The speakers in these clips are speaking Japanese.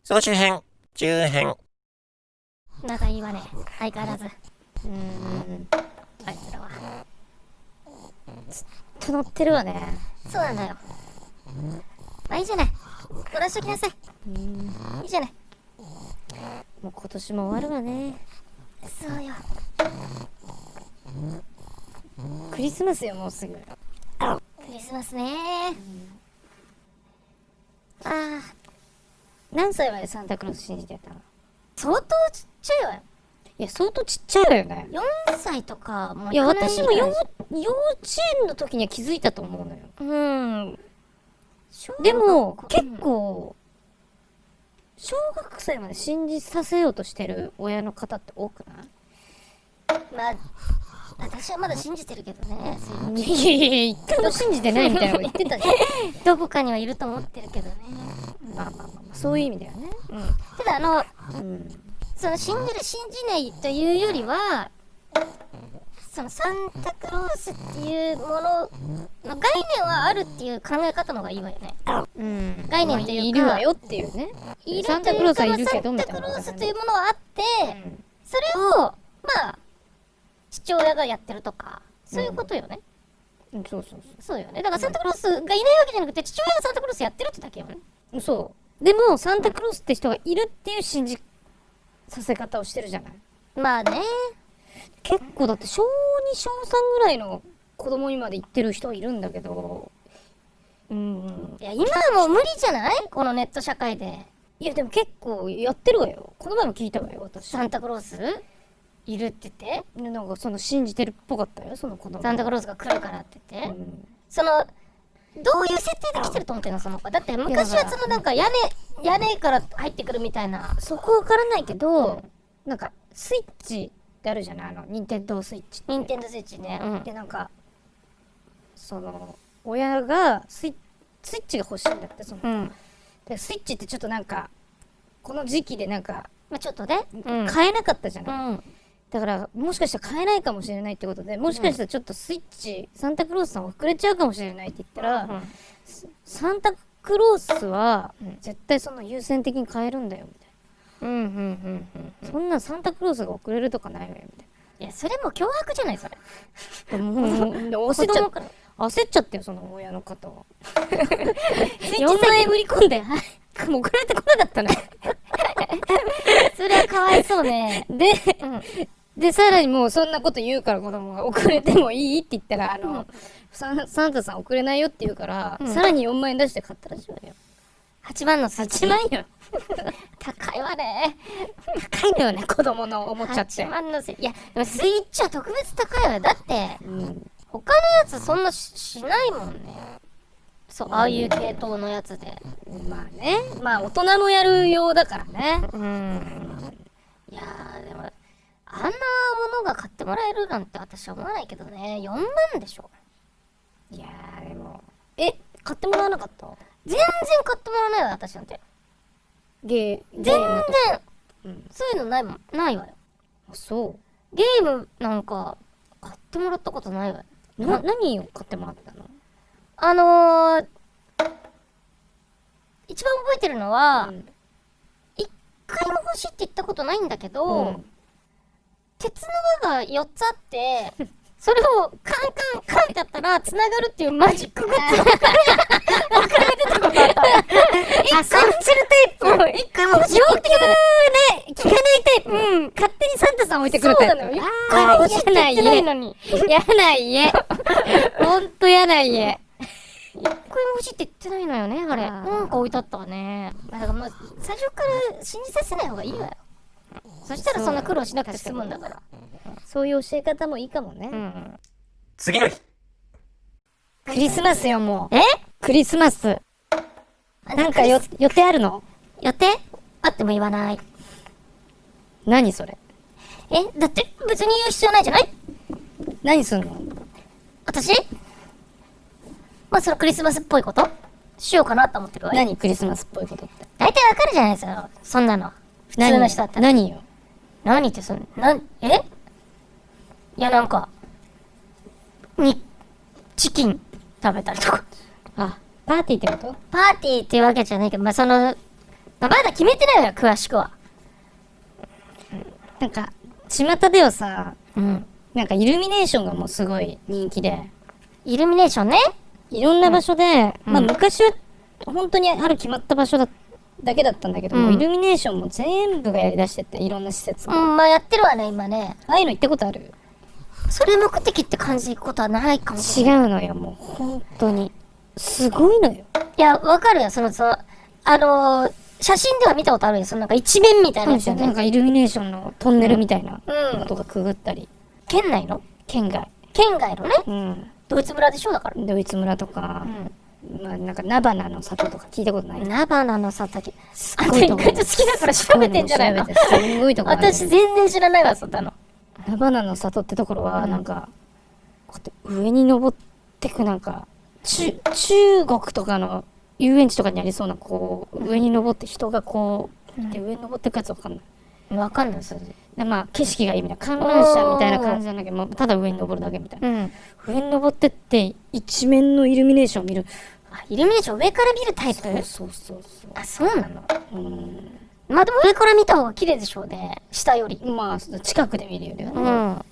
総集編、中編。仲いいわね、相変わらず。あいつらは。ずっと乗ってるわね。そうなんだよ。まあいいじゃない。こらしときなさい。いいじゃない。もう今年も終わるわね。そうよ。クリスマスよ、もうすぐ。クリスマスねああ、何歳までサンタクロース信じてたの？相当ちっちゃいわよ。いや、相当ちっちゃいわよね。 4歳とかもいや、いかない私も幼稚園の時には気づいたと思うのよ。でも結構小学生まで信じさせようとしてる親の方って多くない？まあ私はまだ信じてるけどね。いやいやいや、一回も信じてないみたいなこと言ってたじゃん。どこかにはいると思ってるけどね。まあまあまあまあ、そういう意味だよね。ただその信じる信じないというよりは、そのサンタクロースっていうものの概念はあるっていう考え方の方がいいわよね。概念っていうか、いるわよっていうね。いるサンタクロースはいるけどみサンタたいなことだね。クロースというものはあって、それをまあ父親がやってるとか、そういうことよね。そうそうそうよね。だからサンタクロースがいないわけじゃなくて、父親がサンタクロースやってるってだけよね。そう。そう。でも、サンタクロースって人がいるっていう信じさせ方をしてるじゃない。まあね。結構だって小2小3ぐらいの子供にまで言ってる人いるんだけど、いや今はもう無理じゃない？このネット社会で。いやでも結構やってるわよ。この前も聞いたわよ、私。サンタクロースいるって言って、でなんかその信じてるっぽかったよ、その子供。サンタクロースが来るからって言って、うんそのどういう設定で来てると思ってんのその子。だって昔はそのなんか屋根から入ってくるみたいな。そこわからないけど、なんかスイッチってあるじゃない、ニンテンドースイッチって。ニンテンドースイッチね。でなんかその親がスイッチが欲しいんだって。その、でスイッチってちょっとなんかこの時期でなんか、まあちょっとね。買えなかったじゃない、だからもしかしたら買えないかもしれないってことで、もしかしたらちょっとスイッチ、サンタクロースさん遅れちゃうかもしれないって言ったら、サンタクロースは絶対その優先的に買えるんだよみたいな。そんなサンタクロースが遅れるとかないわよみたいいやそれも脅迫じゃないそれ。な。でも焦っちゃってよ、その親の方は。4万円振り込んで、もう送られてこなかったね。それはかわいそうね。で、さらにもうそんなこと言うから子供が遅れてもいいって言ったら、サンタさん遅れないよって言うから、さらに4万円出して買ったらしいわよ。8万のスイッチ。8万よ。高いわね。高いのよね、子供のおもちゃって8。万のスイッチ。いや、でもスイッチは特別高いわよ。だって、他のやつそんなしないもんね。そう、ああいう系統のやつで。まあね。まあ大人のやる用だからね。いやー、でも、あんなものが買ってもらえるなんて私は思わないけどね。4万でしょ。いやーでも。買ってもらわなかった？全然買ってもらわないわよ、私なんて。全然、そういうのないもん。ないわよ。あ、そゲームなんか買ってもらったことないわよ。う。何を買ってもらったの？一番覚えてるのは、一回も欲しいって言ったことないんだけど、鉄の輪が4つあって、それをカンカンカンってやったら繋がるっていうマジックグッズを送られてたことあった。あ、そう、チルテープ。一回も欲しいって言ったことない。ね、聞かないタイプ。勝手にサンタさん置いてくるタイプ。そうなのよ。一回も欲しいって言ってないのに。嫌な家。ほんと嫌な家。一回も欲しいって言ってないのよね、あれ。なんか置いてあったわね。だからまあ、最初から信じさせない方がいいわよ。そしたらそんな苦労しなくて済むんだから。そういう教え方もいいかもね。次の日。クリスマスよ、もう。クリスマス。なんか予定あるの？予定あっても言わない。何それ？だって別に言う必要ないじゃない？何すんの？私まあそのクリスマスっぽいことしようかなと思ってるわよ。何クリスマスっぽいことって。大体わかるじゃないですか。そんなの。普通の人だったら。何よ？何っていやなんか、チキン食べたりとか。あ、パーティーってこと？パーティーっていうわけじゃないけど、まあその、まだ決めてないわよ、詳しくは。なんか巷ではさ、うん。なんかイルミネーションがもうすごい人気で、イルミネーションね。いろんな場所で、うんまあ昔は本当にある決まった場所だけだったんだけども、うんイルミネーションも全部がやりだしてて、いろんな施設も、うん、まあやってるわね、今ね。ああいうの行ったことある？それ目的って感じで行くことはないかもしれない。違うのよ、もう本当にすごいのよ。いや、わかるよ、写真では見たことあるよ、そのなんか一面みたいなやつよね。なんかイルミネーションのトンネルみたいなうんのとかくぐったり、県内の県外、県外のね、うん、ドイツ村でしょだから。ドイツ村とか、まあなんか菜花の里とか聞いたことない？菜花の里。あんたごいとこ意外と好きだから調べてんじゃないの？調べてすごいとこあるよ。私全然知らないわ、そんなの。菜花の里ってところはなんか、こうやって上に登ってく、なんか中国とかの遊園地とかにありそうな、こう上に登って人がこう、で上に登ってくやつわかんない。わかんない、それで。でまあ景色がいいみたいな、観覧車みたいな感じなんだけど、もうただ上に登るだけみたいな。うん。上に登ってって一面のイルミネーションを見る。あ、イルミネーション上から見るタイプ？そうそうそあ、そうなの？う。まあでも上から見た方が綺麗でしょうね、下より。まあ近くで見るよりはね。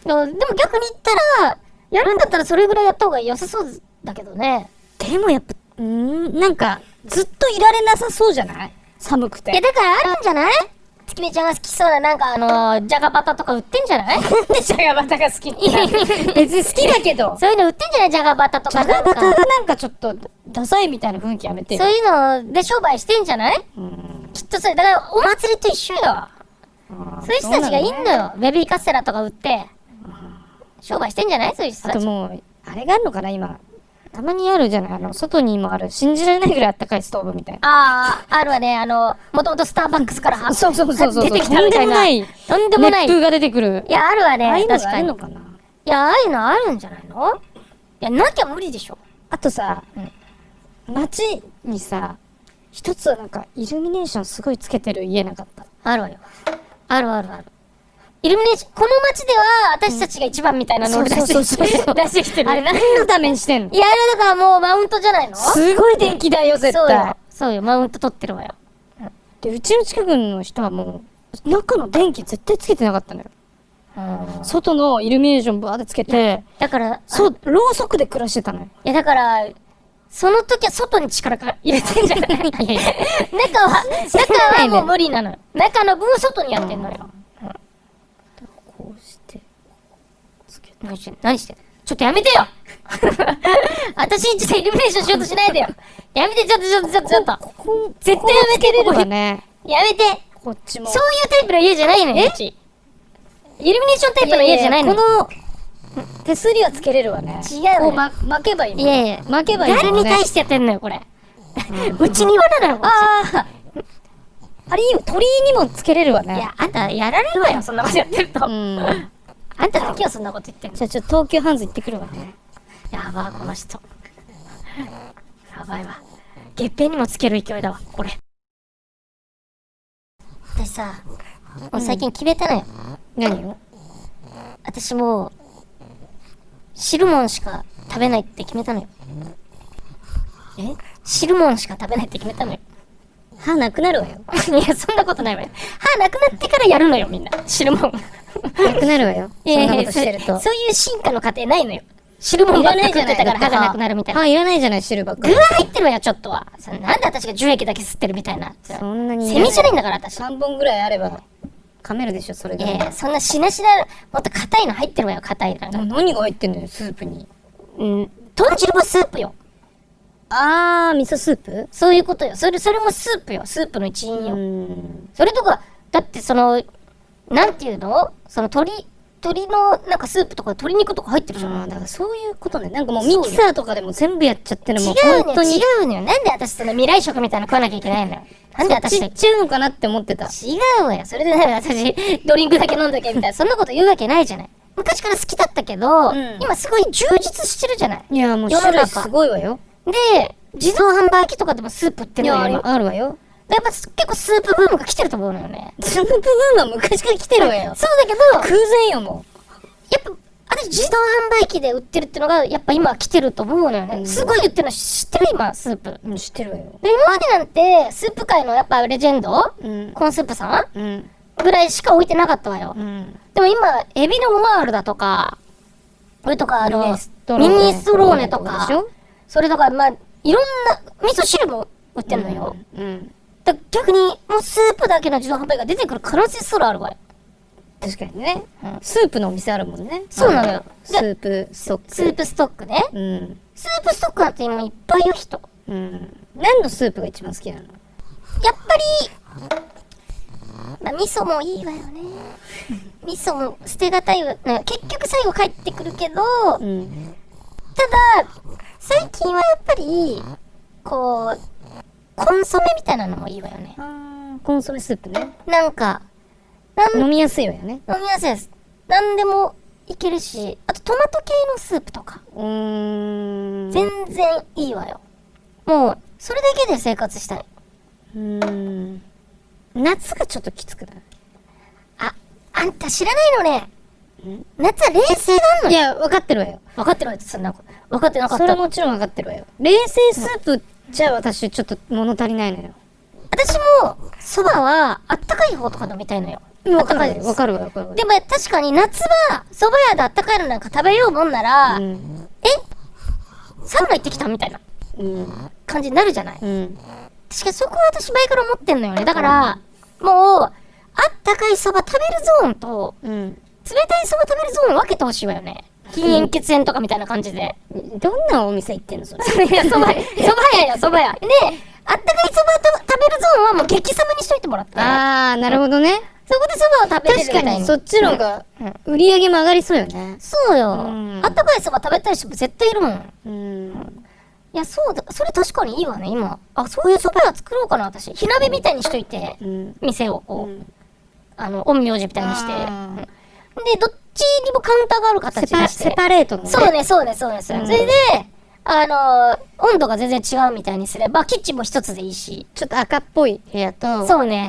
うん。でも逆に言ったら、やるんだったらそれぐらいやった方が良さそうだけどね。でもやっぱなんかずっといられなさそうじゃない？寒くて。いや、だからあるんじゃない？月見ちゃんが好きそうな、なんかじゃがバタとか売ってんじゃない？なんでじゃがバタが好きなの？別に好きだけど。そういうの売ってんじゃない？じゃがバタとじか。ゃがバタがなんかなんかちょっとダサいみたいな雰囲気やめてよ。そういうので商売してんじゃない？きっとそれ、だからお祭りと一緒よ。そういう人たちがいいんだよ。ベビーカステラとか売って。商売してんじゃない？そういう人あたち。ともう、あれがあるのかな今。たまにあるじゃない、外にもある、信じられないぐらいあったかいストーブみたいな。ああ、あるわね。もともとスターバックスからそうそうそうそう。出てきたみたいな。とんでもない。熱風が出てくる。いや、あるわね。ああいうの確かに。があるのかな？いや、ああいうのあるんじゃないの？いや、なきゃ無理でしょ。あとさ、街にさ、一つはなんか、イルミネーションすごいつけてる家なかった？あるわよ。あるあるある。イルミネーション、この街では私たちが一番みたいなのを出してそうそうそうそう出してきてる。あれ何のためにしてんの？いや、あれだからもうマウントじゃないの？すごい電気代よ、絶そうよ対。。そうよ、マウント取ってるわよ。で、うちの近くの人はもう、中の電気絶対つけてなかったのよ。外のイルミネーションバーってつけて、だから、そう、ろうそくで暮らしてたのよ。いやだから、その時は外に力が入れてんじゃない？中はもう無理なのよ。中の分を外にやってんのよ。こうして。何してんの？ちょっとやめてよ私んちでイルミネーションしようとしないでよ。やめて、ちょっと。絶対やめてれるわね。やめて。こっちも。そういうタイプの家じゃないのよ、うち。イルミネーションタイプの家じゃないのよ。この手すりはつけれるわね。違うよこう巻けばいいの。いやいや、巻けばいいのね。誰に対してやってんのよ、これ。うちに言わなのよ、こっああれいいよ、鳥居にもつけれるわち。ね。いや、あんたやられるわよ、そんなことやってると。うん。あんただけはそんなこと言ってんの。じゃあちょっと東急ハンズ行ってくるわね。やば、この人。やばいわ。月餅にもつける勢いだわ、これ。私さ、もう最近決めたのよ。何を？私もう、汁物しか食べないって決めたのよ。汁物しか食べないって決めたのよ。歯なくなるわよ。いや、そんなことないわよ。歯なくなってからやるのよ、みんな。汁物。なくなるわよ。そんなことしてると。そういう進化の過程ないのよ。汁物ばっか食ってたから歯がなくなるみたいな。歯いらないじゃない、汁ばっかり。具は入ってるわよ、ちょっとは。なんで私が樹液だけ吸ってるみたいな。そんなに。セミじゃないんだから、私。 3本ぐらいあれば噛めるでしょ、それで。いやいや、そんなしなしな、もっと硬いの入ってるわよ、硬いの。何が入ってんのよ、スープに。豚汁もスープよ。あー、味噌スープ？そういうことよ。それもスープよ。スープの一員よ。それとか、だってなんていうの？鶏のなんかスープとか鶏肉とか入ってるじゃん。だからそういうことね。なんかもうミキサーとかでも全部やっちゃってるもん。違うのよ、本当に。違うのよ。なんで私その未来食みたいなの食わなきゃいけないのよ。なんで私ちっちゃいのかなって思ってた。違うわよ。それで私、ドリンクだけ飲んだけみたいな、そんなこと言うわけないじゃない。昔から好きだったけど、今すごい充実してるじゃない。いや、もう世の種類中すごいわよ。で、自動販売機とかでもスープ売ってるのよ。今あるわよ。やっぱ結構スープブームが来てると思うのよね。スープブームは昔から来てるわよ。そうだけど、空前よ、もやっぱ、私り自動販売機で売ってるってのがやっぱ今来てると思うのよね。すごい売ってるの知ってる今、スープ。うん、知ってるわよ。で、今までなんて、スープ界のやっぱレジェンド、うんコーンスープさんうんぐらいしか置いてなかったわよ。うんでも今、エビのオマールだとか、それとかミネストローミネネストローネとかでしょ、それとか、まあ、いろんな味噌汁も売ってんのよ。うんだ逆に、もうスープだけの自動販売機が出てくる可能性すらあるわよ。確かにね、スープのお店あるもんね。そうなのよスープストック。スープストックね。うんスープストックなんて今いっぱいよ人。うん。何のスープが一番好きなの？やっぱり、まあ、味噌もいいわよね。味噌も捨てがたいわ。ね結局最後帰ってくるけど、うんただ、最近はやっぱり、こう、コンソメみたいなのもいいわよね。コンソメスープね。なんか、飲みやすいわよね。飲みやすいです。なんでもいけるし、あとトマト系のスープとか、全然いいわよ。もう、それだけで生活したい。夏がちょっときつくない？あんた知らないのね。夏は冷静なんのよ。いや、分かってるわよ。分かってるわよ、そんなこと。分かってなかっそれた。はもちろん分かってるわよ。冷製スープじゃ私ちょっと物足りないのよ。私も、蕎麦は、あったかい方とか飲みたいのよ。分かるわよ。あったかいです分かるわよ。分かるわよ。でも確かに夏は、蕎麦屋であったかいのなんか食べようもんなら、うんサウナ行ってきたみたいなうん感じになるじゃない。うん確かにそこは私前から思ってんのよね。だから、もう、あったかい蕎麦食べるゾーンと、うん。冷たい蕎麦食べるゾーン分けてほしいわよね。禁煙血煙とかみたいな感じで。どんなお店行ってんのそれ？いや、蕎麦屋よ、蕎麦屋。で、あったかい蕎麦と食べるゾーンはもう激寒にしといてもらって。あー、なるほどね。そこで蕎麦を食べれるみ確たいに。かにそっちの方が売り上げも上がりそうよね。そうよ。うんあったかい蕎麦食べたい人も絶対いるもん。うん。いや、そうだ。それ確かにいいわね、今。あ、そういう蕎麦屋作ろうかな、私。火鍋みたいにしといて、うん。店をこう、うん陰陽師みたいにして。あうんで、どっちにもカウンターがある形にして。セパレートのね。そうね、そうね、そうね。そうんれで、温度が全然違うみたいにすれば、キッチンも一つでいいし。ちょっと赤っぽい部屋と、そうね。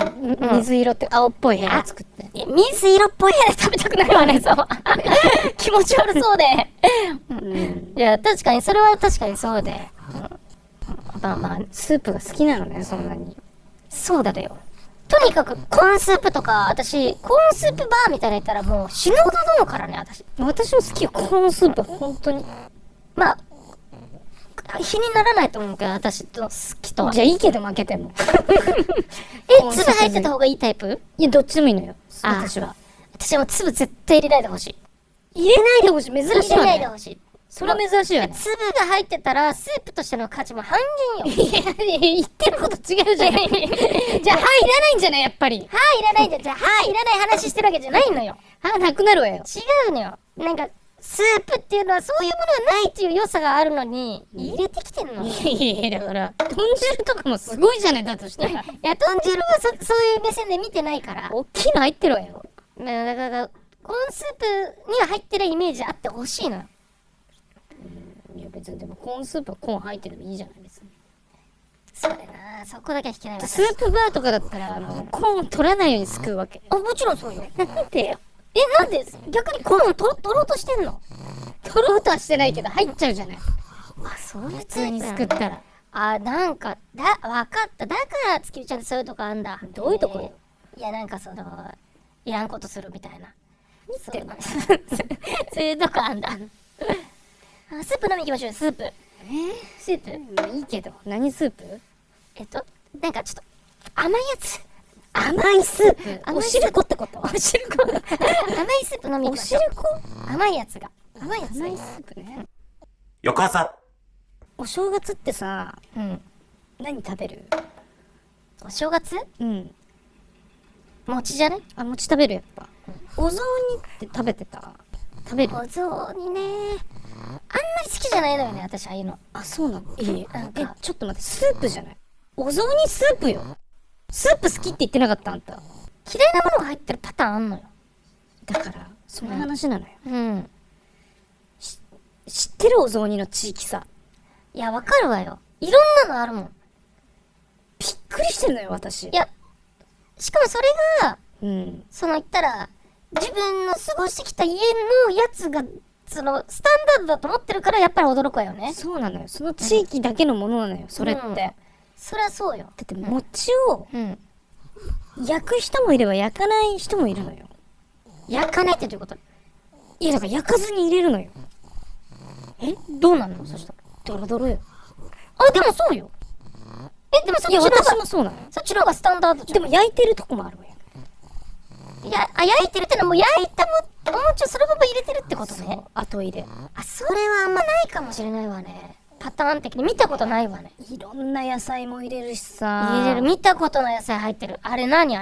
水色って青っぽい部屋作って。いや水色っぽいやつ食べたくないわね、そう。気持ち悪そうで。うん。いや、確かに、それは確かにそうで。まあまあ、スープが好きなのね、そんなに。そうだよ。とにかく、コーンスープとか、私、コーンスープバーみたいなの行ったらもう死ぬほど飲むからね、私。私も好きよ、コーンスープ、本当に。まあ、比にならないと思うけど、私と好きとは。じゃあいいけど負けても。粒入ってた方がいいタイプ？いや、どっちでもいいのよ。あ私は。私も粒絶対入れないでほしい。入れないでほしい。珍しい入れわね。ないでほしい。それは珍しいわね。粒が入ってたら、スープとしての価値も半減よ。いや、言ってること違うじゃん。じゃあ、歯いらないんじゃないやっぱり。歯いらないんだよ。じゃあ歯いらない話してるわけじゃないのよ。歯なくなるわよ。違うのよ。なんか、スープっていうのはそういうものがないっていう良さがあるのに、入れてきてんの。いいや、だから、豚汁とかもすごいじゃない、だとしたら。や、豚汁はそういう目線で見てないから。大きいの入ってるわよ。だから、コーンスープには入ってるイメージあってほしいのよ。いや、別にでもコーンスープはコーン入ってるのいいじゃない別に。そうだな、そこだけは引けないわ。スープバーとかだったら、コーン取らないようにすくうわけ。あ、もちろんそうよ。なんでよ。なんで逆にコーン取ろうとしてんの？取ろうとはしてないけど、入っちゃうじゃない。あ、そういう普通にすくったら。あ、なんか、わかった。だから、月見ちゃんってそういうとこあんだ。どういうとこよいや、なんかいらんことするみたいな。そうそういうとこあんだ。あ、スープ飲み行きましょう、スープ。スープいいけど。何スープ？なんかちょっと、甘いやつ。甘いスープ。お汁粉ってこと？お汁粉。甘いスープ飲み行きましょう。甘いやつが。甘いやつ。甘いスープね。翌朝、お正月ってさ、うん。何食べる？お正月うん。餅じゃね？あ、餅食べるやっぱ。お雑煮って食べてた？食べる？お雑煮ね。あんまり好きじゃないのよね、私、ああいうの。あ、そうなの？なんかちょっと待って、スープじゃない？お雑煮スープよ。スープ好きって言ってなかったあんた。嫌いなものが入ってるパターンあんのよ。だから、その話なのよ。うん。知ってるお雑煮の地域さ。いや、わかるわよ。いろんなのあるもん。びっくりしてんのよ、私。いや、しかもそれが、うん。言ったら、自分の過ごしてきた家のやつがそのスタンダードだと思ってるからやっぱり驚くわよね。そうなのよ。その地域だけのものなのよ、それって。うんだそりゃそうよ。って餅をうん。焼く人もいれば焼かない人もいるのよ。焼かないってどういうこと？いや、だから焼かずに入れるのよ。どうなんのそしたら。ドロドロよ。あ、でもそうよ。でもそっいや、ちの方が、私もそうなのよ。そっちの方がスタンダードじゃん。でも焼いてるとこもあるわよ。焼いてるってのはもう焼いたお餅をそのまま入れてるってことね。後入れ。あ、それはあんまないかもしれないわね。パターン的に見たことないわね。いろんな野菜も入れるしさ。入れる、見たことない野菜入ってる。あれ何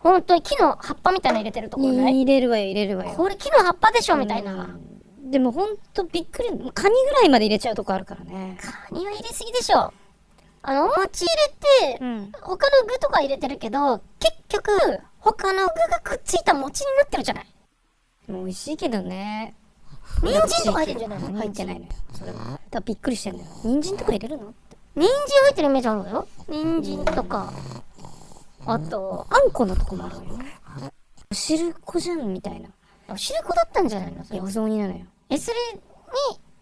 本当に木の葉っぱみたいなの入れてるところない？入れるわよ、入れるわよ。これ木の葉っぱでしょみたいな。でもほんとびっくり。カニぐらいまで入れちゃうとこあるからね。カニは入れすぎでしょ。お餅入れて、うん他の具とか入れてるけど、結局、他の具がくっついた餅になってるじゃない。もう美味しいけどね。人参とか入ってるんじゃないの？入ってないのよ。それは。だからびっくりしてんだよ。人参とか入れるのって。人参入ってるイメージあるわよ。人参とか。あと、あんこのとこもあるわよ。お汁粉じゃんみたいな。汁粉だったんじゃないのそれいや、お雑煮なのよ。それに、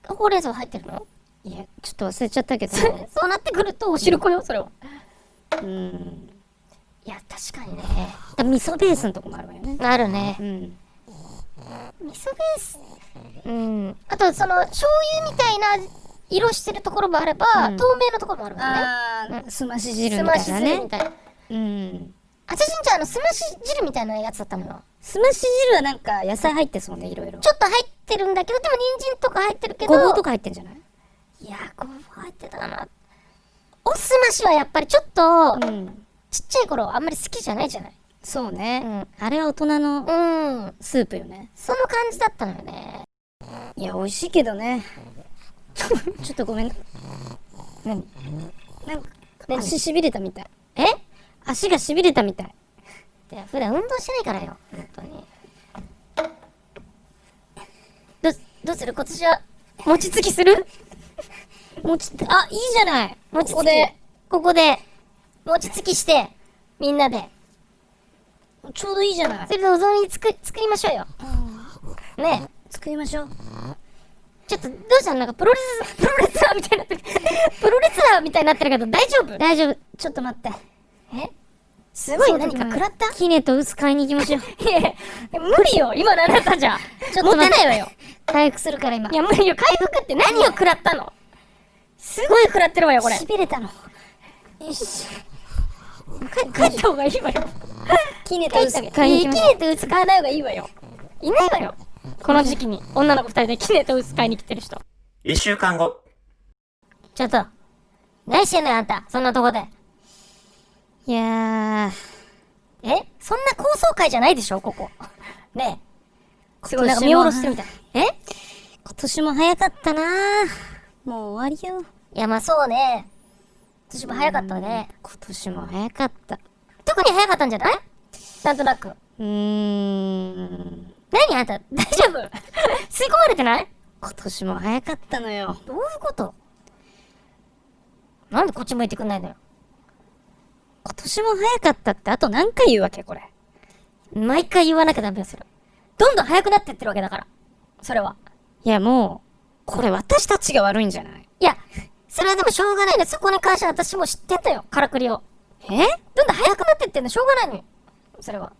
ほうれん草入ってるの？いや、ちょっと忘れちゃったけど。そうなってくると、お汁粉よ、それは。うん。いや、確かにね。味噌ベースのとこもあるわよね。あるねう。ん。味噌ベース。あと、醤油みたいな色してるところもあれば、透明のところもあるわね。すまし汁すましみたいなね。汁みたいな。うん。私んちはすまし汁みたいなやつだったのよ。すまし汁はなんか野菜入ってそうね、いろいろ。ちょっと入ってるんだけど、でも人参とか入ってるけど。ごぼうとか入ってんじゃない？いや、ごぼう入ってたかな。おすましはやっぱりちょっと、うん。ちっちゃい頃あんまり好きじゃないじゃない。そうね。あれは大人のスープよね。その感じだったのよね。いや、美味しいけどね。ちょっとごめん。何？なんか、足しびれたみたい。足がしびれたみたい。で普段運動してないからよ、本当に。どうする今年は、餅つきする？あ、いいじゃない。餅つき。ここで、餅つきして、みんなで。ちょうどいいじゃないそ。れでお雑煮作りましょうよ。ね作りましょう。ちょっと、どうしたのなんかプロレスラーみたいになってる。プロレスラーみたいになってるけど大丈夫？大丈夫。ちょっと待って。すごい何か食らった？キネと薄買いに行きましょう。いやいや無理よ今のあなたじゃ。ちょっと持待っててないわよ。回復するから今。いや無理よ、回復って何を食らったの？すごい食らってるわよ、これ。しびれたの。よし。帰った方がいいわよ。キネと薄帰った方がいい。買いに行きましょキネと薄買わない方がいいわよ。いないわよ。この時期に女の子二人でキネと薄買いに来てる人。一週間後。ちょっと。何してんのよ、あんた。そんなとこで。う。いやそんな高層階じゃないでしょ、ここ。ねえ。すごい、なんか今年も見下ろしてるみたい。今年も早かったな。もう終わりよ。いや、まあそうね。今年も早かったね。今年も早かった。特に早かったんじゃない？なんとなく。何あんた、大丈夫？吸い込まれてない？今年も早かったのよ。どういうこと？なんでこっち向いてくんないのよ。今年も早かったってあと何回言うわけこれ。毎回言わなきゃダメよ、それ。どんどん早くなってってるわけだから。それは。いやもう、これ私たちが悪いんじゃない？いや、それはでもしょうがないね。そこに関しては私も知ってんだよ、からくりを。どんどん速くなってってんのしょうがないのよ。それは。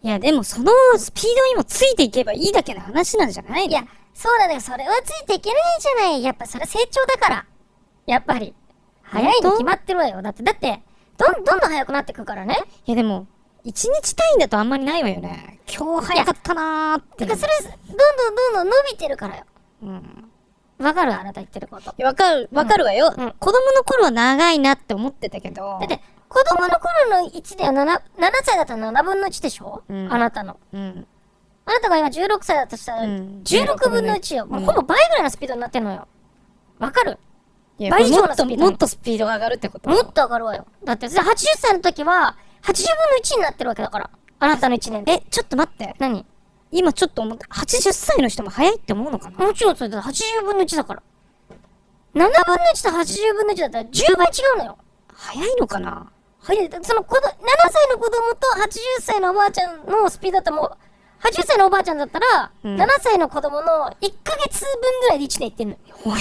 いやでもそのスピードにもついていけばいいだけの話なんじゃないの？いや、そうだね。それはついていけないじゃない。やっぱそれ成長だから。やっぱり。早いに決まってるわよ。だって、どんどん速くなってくからね。いやでも、一日単位だとあんまりないわよね。今日早かったなーって。てかそれ、どんどん伸びてるからよ。うん。わかる？あなた言ってること。わかるわよ、子供の頃は長いなって思ってたけど。だって、子供の頃の1では7歳だったら7分の1でしょ、あなたの。あなたが今16歳だとしたら、16分の1よ。もうほぼ倍ぐらいのスピードになってんのよ。わかる？いや倍以上のスピード。もっとスピードが上がるってこと？もっと上がるわよ。だって80歳の時は、80分の1になってるわけだから。あなたの1年。ちょっと待って。何？今ちょっと思って、80歳の人も早いって思うのかな？もちろんそれだって80分の1だから。7分の1と80分の1だったら10倍違うのよ。早いのかな？その7歳の子供と80歳のおばあちゃんのスピードだったらもう、80歳のおばあちゃんだったら、うん7歳の子供の1ヶ月分ぐらいで1年いってんのよ。体感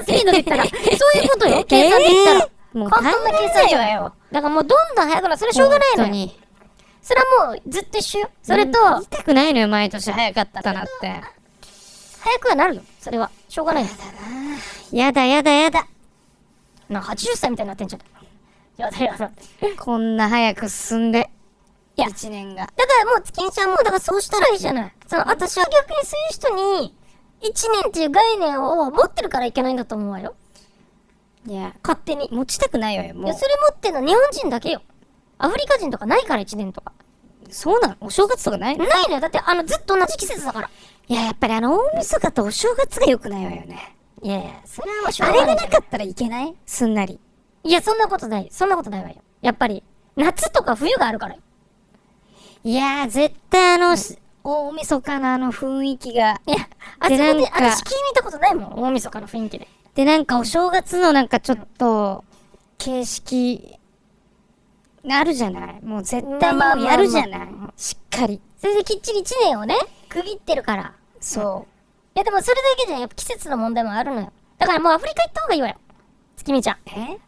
スピードで言ったら、そういうことよ。計算で言ったら。もう簡単な計算じゃよ。だからもうどんどん早くなる。それはしょうがないのよ。本当に。それはもうずっと一緒よ。それと、言いたくないのよ、毎年早かったなって。早くはなるよ。それは。しょうがないよ。やだやだやだ。なんか80歳みたいになってんじゃん。やだやだ。こんな早く進んで。いや1年が。だからもう月見ちゃんも、だからそうしたらいいじゃない。私は逆にそういう人に、1年っていう概念を持ってるからいけないんだと思うわよ。いや、勝手に。持ちたくないわよ、もういや、。それ持ってんの日本人だけよ。アフリカ人とかないから1年とか。そうなの？お正月とかないの？ないのよ。だってずっと同じ季節だから。いや、やっぱり大晦日とお正月が良くないわよね。いやいや、それはもうしょうあがないじゃん。れがなかったらいけない？すんなり。いや、そんなことない。そんなことないわよ。やっぱり、夏とか冬があるからよ。いやー、絶対大晦日の雰囲気が。いや、あそこで、でなんか私気に入ったことないもん。大晦日の雰囲気で。で、なんかお正月のなんかちょっと、形式、あるじゃない？もう絶対もうやるじゃない？しっかり。それできっちり1年をね、区切ってるから。そいや、でもそれだけじゃやっぱ季節の問題もあるのよ。だからもうアフリカ行った方がいいわよ。月見ちゃん。う。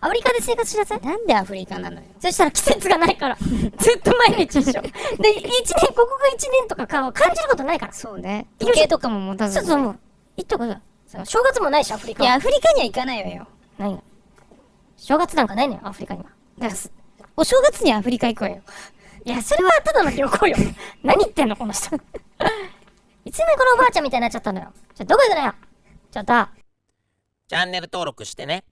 アフリカで生活しなさい。なんでアフリカなのよ。そしたら季節がないから。ずっと毎日一緒。で、ここが1年とかかを感じることないから。そうね。時計とかも持たずに。そうそう、もう。行った方がいいわ。正月もないし、アフリカは。いや、アフリカには行かないわよ。ないの。正月なんかないのよ、アフリカには。だからお正月にアフリカ行くわよ。いや、それはただの旅行よ。何言ってんの、この人。いつ目このおばあちゃんみたいになっちゃったのよ。じゃあ、どこ行くのよ。ちょっと。チャンネル登録してね。